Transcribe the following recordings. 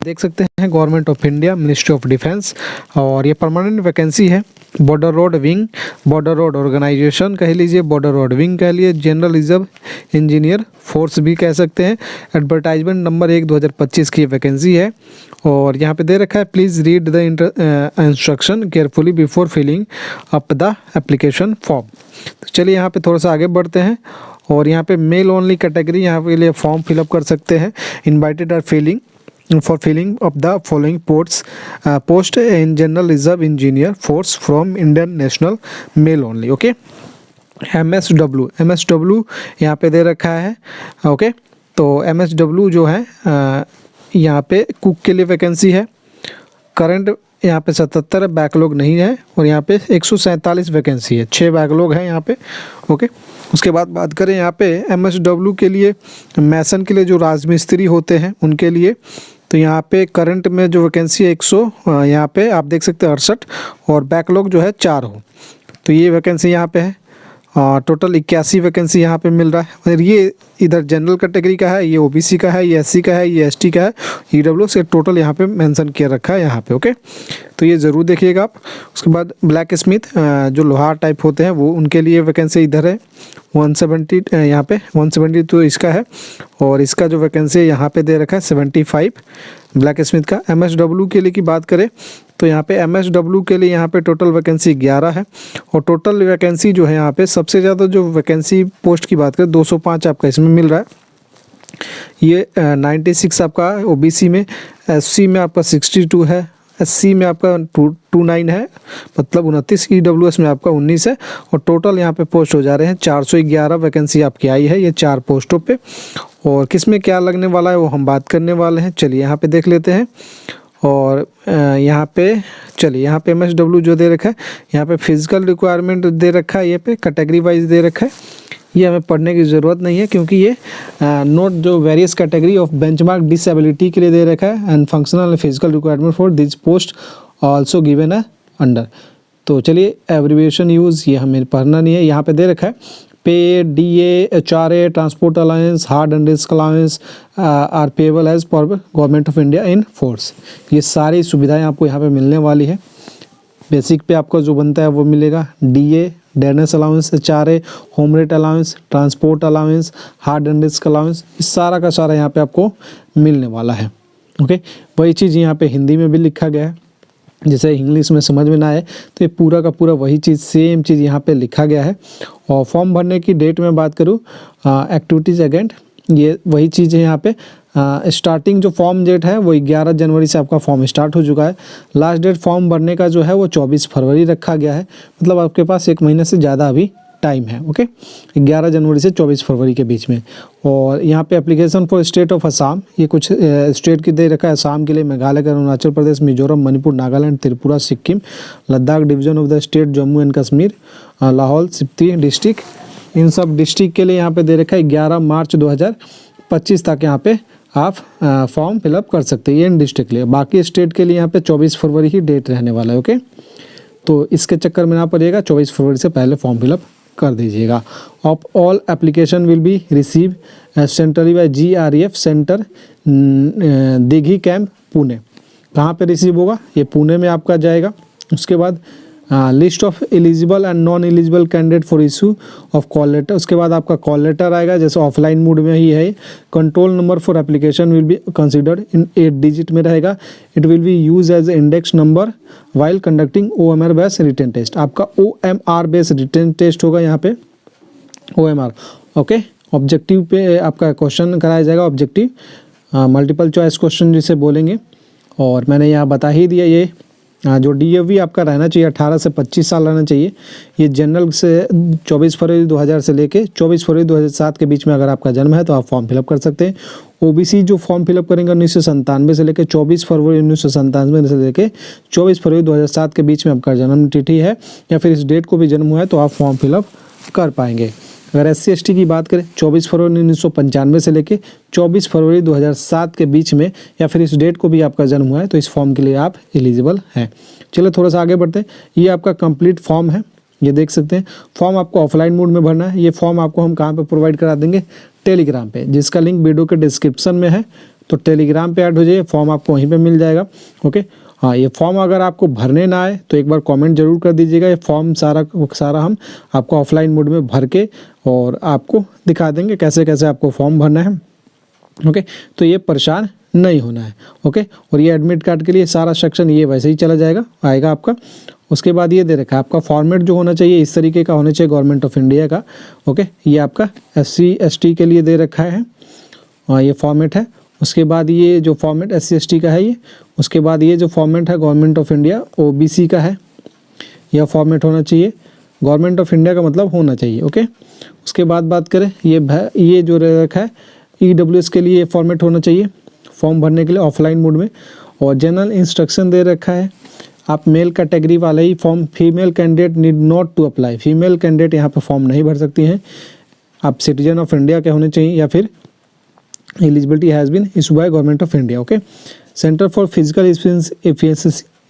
देख सकते हैं government of India, ministry of defence, और ये परमानेंट वैकेंसी है। Border road wing, border road organisation कह लीजिए, बॉर्डर रोड विंग कह लीजिए, जनरल रिजर्व इंजीनियर फोर्स भी कह सकते हैं। एडवर्टाइजमेंट नंबर 1 2025 की वैकेंसी है और यहाँ पे दे रखा है please read the instruction carefully before filling up the application form. तो चलिए यहाँ पे थोड़ा सा आगे बढ़ते हैं और यहाँ पे मेल ओनली कैटेगरी यहाँ के लिए फॉर्म फिलअप कर सकते हैं। Invited are filling of the following post in general reserve engineer force from Indian national, male only. Okay, MSW यहाँ पे दे रखा है। ओके, तो MSW जो है यहाँ पे कुक के लिए वैकेंसी है। करंट यहाँ पे 77 बैकलॉग नहीं है और यहाँ पे 147 वैकेंसी है, 6 बैकलॉग है यहाँ पे। ओके, उसके बाद बात करें यहाँ पे MSW के लिए, मैसन के लिए जो राजमिस्त्री होते हैं उनके लिए, तो यहाँ पे करंट में जो वैकेंसी है 100, यहाँ पे आप देख सकते हैं 68, और बैकलॉग जो है 4 हो, तो ये वैकेंसी यहाँ पे है। टोटल 81 वैकेंसी यहाँ पे मिल रहा है। और ये इधर जनरल कैटेगरी का है, ये OBC का है, ये SC का है, ये ST का है, EW से टोटल यहाँ पे मेंशन किया रखा है यहाँ पे। ओके, तो ये ज़रूर देखिएगा आप। उसके बाद ब्लैक स्मिथ जो लोहार टाइप होते हैं वो, उनके लिए वैकेंसी इधर है 170, यहाँ पे 170 तो इसका है, और इसका जो वैकेंसी यहाँ पे दे रखा है 75 ब्लैक स्मिथ का। MSW के लिए की बात करें तो यहाँ पे MSW के लिए यहाँ पे टोटल वैकेंसी 11 है, और टोटल वैकेंसी जो है यहाँ पे सबसे ज़्यादा जो वैकेंसी पोस्ट की बात करें 205 आपका इसमें मिल रहा है। ये 96 आपका OBC में, SC में आपका 62 है, SC में आपका 29 है, मतलब 29, EWS में आपका 19 है, और टोटल यहाँ पे पोस्ट हो जा रहे हैं 411 वैकेंसी आपकी आई है ये 4 पोस्टों पे। और किस में क्या लगने वाला है वो हम बात करने वाले हैं, चलिए यहाँ पे देख लेते हैं। और यहाँ पे चलिए यहाँ पे MSW जो दे रखा है, यहाँ पे फिजिकल रिक्वायरमेंट दे रखा है, ये पे कैटेगरी वाइज दे रखा है, ये हमें पढ़ने की ज़रूरत नहीं है क्योंकि ये नोट जो various category of benchmark disability के लिए दे रखा है, and functional physical requirement for this post also given है अंडर। तो चलिए एब्रीविएशन यूज़ ये हमें पढ़ना नहीं है। यहाँ पे दे रखा है pay DA HRA transport allowance hard and risk allowance are payable as per government of India in force. ये सारी सुविधाएं आपको यहाँ पे मिलने वाली है। बेसिक पे आपका जो बनता है वो मिलेगा, DA dance allowance, HRA home rate allowance, transport allowance, hard and risk allowance, इस सारा का सारा यहाँ पे आपको मिलने वाला है। ओके, वही चीज़ यहाँ पे हिंदी में भी लिखा गया है, जैसे इंग्लिश में समझ में ना आए तो ये पूरा का पूरा वही चीज़ सेम चीज़ यहाँ पे लिखा गया है। और फॉर्म भरने की डेट में बात करूँ, एक्टिविटीज़ एजेंट, ये वही चीज़ है यहाँ पे। स्टार्टिंग जो फॉर्म डेट है वो 11 जनवरी से आपका फॉर्म स्टार्ट हो चुका है। लास्ट डेट फॉर्म भरने का जो है वो 24 फरवरी रखा गया है, मतलब आपके पास 1 महीने से ज़्यादा अभी टाइम है। ओके, 11 जनवरी से 24 फरवरी के बीच में। और यहाँ पे application for state of Assam, ये कुछ स्टेट की दे रखा है, असम के लिए, मेघालय का, Arunachal Pradesh, Mizoram, Manipur, Nagaland, Tripura, Sikkim, Ladakh division of the state, Jammu and Kashmir, Lahaul Spiti district, इन सब डिस्ट्रिक्ट के लिए यहाँ पे दे रखा है 11 मार्च 2025 तक यहाँ पे आप फॉर्म फिलअप कर सकते हैं, ये इन डिस्ट्रिक्ट के लिए। बाकी स्टेट के लिए यहाँ पे 24 फरवरी ही डेट रहने वाला है। ओके, तो इसके चक्कर में ना पड़िएगा, 24 फरवरी से पहले फॉर्म फिलअप कर दीजिएगा। Of all application will be receive centrally by GREF centre Dighi camp Pune. कहाँ पे रिसीव होगा, ये पुणे में आपका जाएगा। उसके बाद list of eligible and non eligible candidate for issue of call letter, उसके बाद आपका कॉल लेटर आएगा, जैसे ऑफलाइन मोड में ही है। Control number for application will be considered in 8 digit में रहेगा। It will be use as index number while conducting OMR based written test. आपका OMR बेस्ड रिटन टेस्ट होगा यहाँ पे, OMR। ओके, ऑब्जेक्टिव पे आपका क्वेश्चन कराया जाएगा, ऑब्जेक्टिव मल्टीपल चॉइस क्वेश्चन जिसे बोलेंगे। और मैंने यहाँ बता ही दिया, ये जो DAV आपका रहना चाहिए 18 से 25 साल रहना चाहिए। ये जनरल से 24 फरवरी 2000 से लेके 24 फरवरी 2007 के बीच में अगर आपका जन्म है तो आप फॉर्म फिलअप कर सकते हैं। OBC जो फॉर्म फिलअप करेंगे 1997 से लेकर 24 फरवरी 1997 से लेकर 24 फरवरी 2007 के बीच में आपका जन्म तिथि है या फिर इस डेट को भी जन्म हुआ है तो आप फॉर्म फिलअप कर पाएंगे। अगर SC ST की बात करें 24 फरवरी 1995 से लेकर 24 फरवरी 2007 के बीच में या फिर इस डेट को भी आपका जन्म हुआ है तो इस फॉर्म के लिए आप एलिजिबल हैं। चलो थोड़ा सा आगे बढ़ते हैं। ये आपका कंप्लीट फॉर्म है, ये देख सकते हैं। फॉर्म आपको ऑफलाइन मोड में भरना है। ये फॉर्म आपको हम कहाँ पे प्रोवाइड करा देंगे, टेलीग्राम पे, जिसका लिंक वीडियो के डिस्क्रिप्शन में है। तो टेलीग्राम पे ऐड हो जाइए, फॉर्म आपको वहीं पे मिल जाएगा। ओके, हाँ, ये फॉर्म अगर आपको भरने ना आए तो एक बार कमेंट जरूर कर दीजिएगा। ये फॉर्म सारा हम आपको ऑफलाइन मोड में भर के और आपको दिखा देंगे कैसे कैसे आपको फॉर्म भरना है। ओके, तो ये परेशान नहीं होना है। ओके, और ये एडमिट कार्ड के लिए सारा सेक्शन ये वैसे ही चला जाएगा आएगा आपका। उसके बाद ये दे रखा है आपका फॉर्मेट जो होना चाहिए इस तरीके का होना चाहिए गवर्नमेंट ऑफ इंडिया का। ओके, ये आपका SC ST के लिए दे रखा है और ये फॉर्मेट है। उसके बाद ये जो फॉर्मेट SC ST का है ये, उसके बाद ये जो फॉर्मेट है गवर्नमेंट ऑफ इंडिया OBC का है, यह फॉर्मेट होना चाहिए। गवर्नमेंट ऑफ इंडिया का मतलब होना चाहिए। ओके, उसके बाद बात करें ये जो रखा है EWS के लिए ये फॉर्मेट होना चाहिए फॉर्म भरने के लिए ऑफलाइन मोड में। और जनरल इंस्ट्रक्शन दे रखा है आप मेल कैटेगरी वाले ही form, female candidate need not to apply, female candidate यहाँ पे फॉर्म नहीं भर सकती हैं। आप सिटीजन ऑफ इंडिया के होने चाहिए या फिर eligibility has been issue by government of India. Okay, centre for physical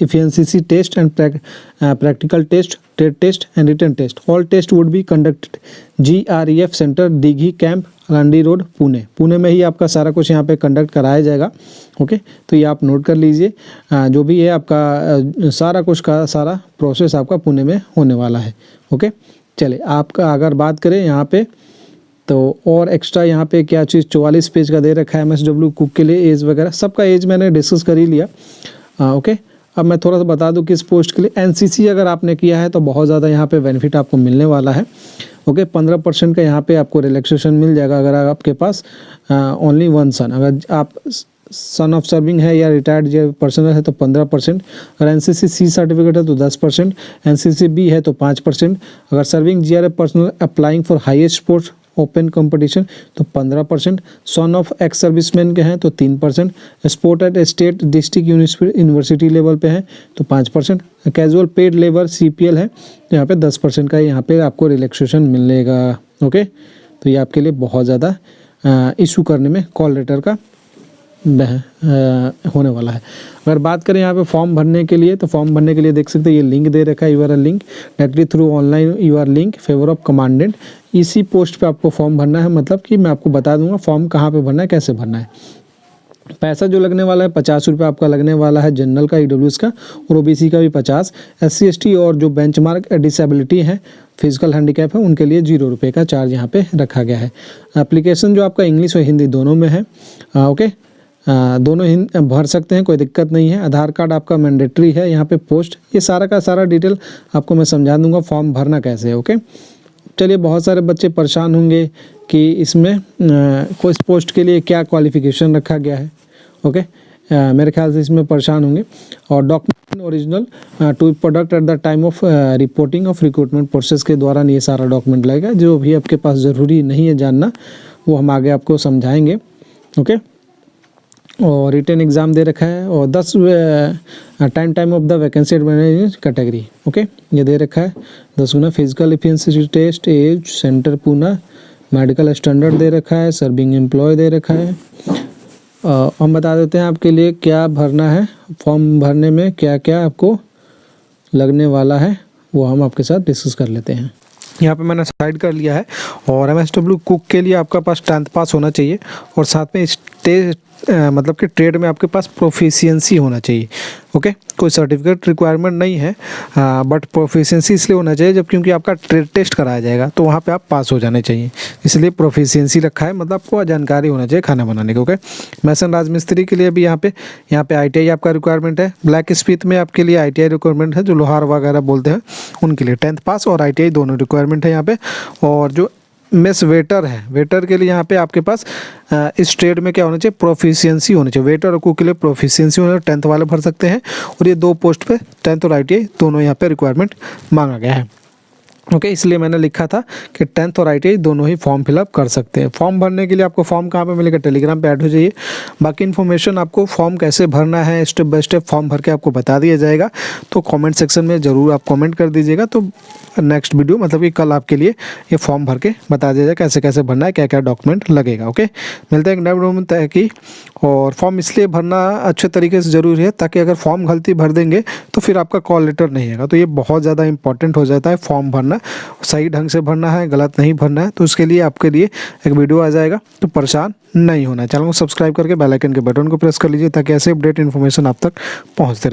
efficiency test and practical test, trade test and written test, all test would be conducted GREF centre Dighi camp Landi road Pune. Pune में ही आपका सारा कुछ यहाँ पे conduct कराया जाएगा। Okay, तो ये आप नोट कर लीजिए। जो भी है आपका सारा कुछ का सारा प्रोसेस आपका पुणे में होने वाला है। ओके, चलिए आपका अगर बात करें यहाँ पे तो और एक्स्ट्रा यहाँ पे क्या चीज़ 44 पेज का दे रखा है MSW कुक के लिए एज वगैरह सबका एज मैंने डिस्कस कर ही लिया। ओके, अब मैं थोड़ा सा बता दूं किस पोस्ट के लिए। NCC अगर आपने किया है तो बहुत ज़्यादा यहाँ पे बेनिफिट आपको मिलने वाला है। ओके, 15% का यहाँ पे आपको रिलैक्सेशन मिल जाएगा अगर आपके पास ओनली 1 सन, अगर आप सन ऑफ सर्विंग है या रिटायर्ड पर्सनल है तो 15%, अगर NCC C सर्टिफिकेट है तो 10%, NCC B है तो 5%, अगर serving GRF personal applying for highest post open competition तो 15%, सन ऑफ एक्स सर्विसमैन के हैं तो 3%, sport at state district university level पे हैं तो 5%, कैजुअल पेड लेबर CPL है तो यहाँ पे 10% का यहाँ पे आपको रिलैक्सेशन मिलेगा। ओके, तो ये आपके लिए बहुत ज़्यादा इशू करने में कॉल लेटर का होने वाला है। अगर बात करें यहाँ पे फॉर्म भरने के लिए तो फॉर्म भरने के लिए देख सकते हैं ये लिंक दे रखा है, URL link directly through online URL link favour of commandant. इसी पोस्ट पे आपको फॉर्म भरना है, मतलब कि मैं आपको बता दूंगा फॉर्म कहाँ पे भरना है कैसे भरना है। पैसा जो लगने वाला है 50 रुपये आपका लगने वाला है जनरल का EWS का, और OBC का भी 50, SC ST और जो बेंचमार्क डिसेबिलिटी है फिजिकल हैंडीकैप है उनके लिए 0 रुपये का चार्ज यहाँ पे रखा गया है। एप्लीकेशन जो आपका इंग्लिश और हिंदी दोनों में है। ओके, दोनों भर सकते हैं, कोई दिक्कत नहीं है। आधार कार्ड आपका मैंडेटरी है यहाँ पे। पोस्ट ये सारा का सारा डिटेल आपको मैं समझा दूंगा फॉर्म भरना कैसे है। ओके, चलिए बहुत सारे बच्चे परेशान होंगे कि इसमें कोई पोस्ट के लिए क्या क्वालिफिकेशन रखा गया है। ओके, मेरे ख्याल से इसमें परेशान होंगे। और document original to product at the time of reporting of recruitment process के दौरान ये सारा डॉक्यूमेंट लगेगा। जो भी आपके पास ज़रूरी नहीं है जानना वो हम आगे आपको समझाएंगे। ओके, और रिटन एग्ज़ाम दे रखा है और 10 time of the vacancy category. Okay, ये दे रखा है 10 गुना। Physical efficiency test as centre Poona, medical standard दे रखा है, सर्विंग एम्प्लॉय दे रखा है। हम बता देते हैं आपके लिए क्या भरना है, फॉर्म भरने में क्या क्या आपको लगने वाला है वो हम आपके साथ डिस्कस कर लेते हैं। यहाँ पे मैंने साइड कर लिया है। और MSW कुक के लिए आपका पास 10th पास होना चाहिए और साथ में मतलब कि ट्रेड में आपके पास प्रोफिशिएंसी होना चाहिए। ओके, कोई सर्टिफिकेट रिक्वायरमेंट नहीं है बट प्रोफिशिएंसी इसलिए होना चाहिए जब क्योंकि आपका ट्रेड टेस्ट कराया जाएगा तो वहाँ पे आप पास हो जाने चाहिए, इसलिए प्रोफिशिएंसी रखा है। मतलब आपको जानकारी होना चाहिए खाना बनाने की। ओके, मैसन राजमिस्त्री के लिए भी यहाँ पे ITI आपका रिक्वायरमेंट है। ब्लैक स्मिथ में आपके लिए ITI रिक्वायरमेंट है, जो लोहार वगैरह बोलते हैं उनके लिए 10th पास और ITI दोनों रिक्वायरमेंट है यहाँ पे। और जो मेस वेटर है, वेटर के लिए यहाँ पे आपके पास इस ट्रेड में क्या होना चाहिए, प्रोफिशिएंसी होनी चाहिए। वेटर और कुक के लिए प्रोफिशिएंसी होना, 10th वाले भर सकते हैं। और ये 2 पोस्ट पे 10th और ITI दोनों यहाँ पे रिक्वायरमेंट मांगा गया है। ओके, इसलिए मैंने लिखा था कि 10th और ITI दोनों ही फॉर्म फिलअप कर सकते हैं। फॉर्म भरने के लिए आपको फॉर्म कहाँ पे मिलेगा, टेलीग्राम पे ऐड हो जाइए। बाकी इन्फॉर्मेशन आपको फॉर्म कैसे भरना है स्टेप बाय स्टेप फॉर्म भर के आपको बता दिया जाएगा, तो कमेंट सेक्शन में ज़रूर आप कमेंट कर दीजिएगा। तो नेक्स्ट वीडियो मतलब कि कल आपके लिए ये फॉर्म भर के बता दिया जाए कैसे कैसे भरना है, क्या क्या डॉक्यूमेंट लगेगा। ओके, मिलते हैं एक नए वीडियो में तय की। और फॉर्म इसलिए भरना अच्छे तरीके से ज़रूरी है ताकि अगर फॉर्म गलती भर देंगे तो फिर आपका कॉल लेटर नहीं आएगा। तो ये बहुत ज़्यादा इंपॉर्टेंट हो जाता है फॉर्म भरना जाएगा। सही ढंग से भरना है, गलत नहीं भरना है। तो उसके लिए आपके लिए एक वीडियो आ जाएगा, तो परेशान नहीं होना है। चैनल को सब्सक्राइब करके बेल आइकन के बटन को प्रेस कर लीजिए ताकि ऐसे अपडेट इन्फॉर्मेशन आप तक पहुँचते रहे।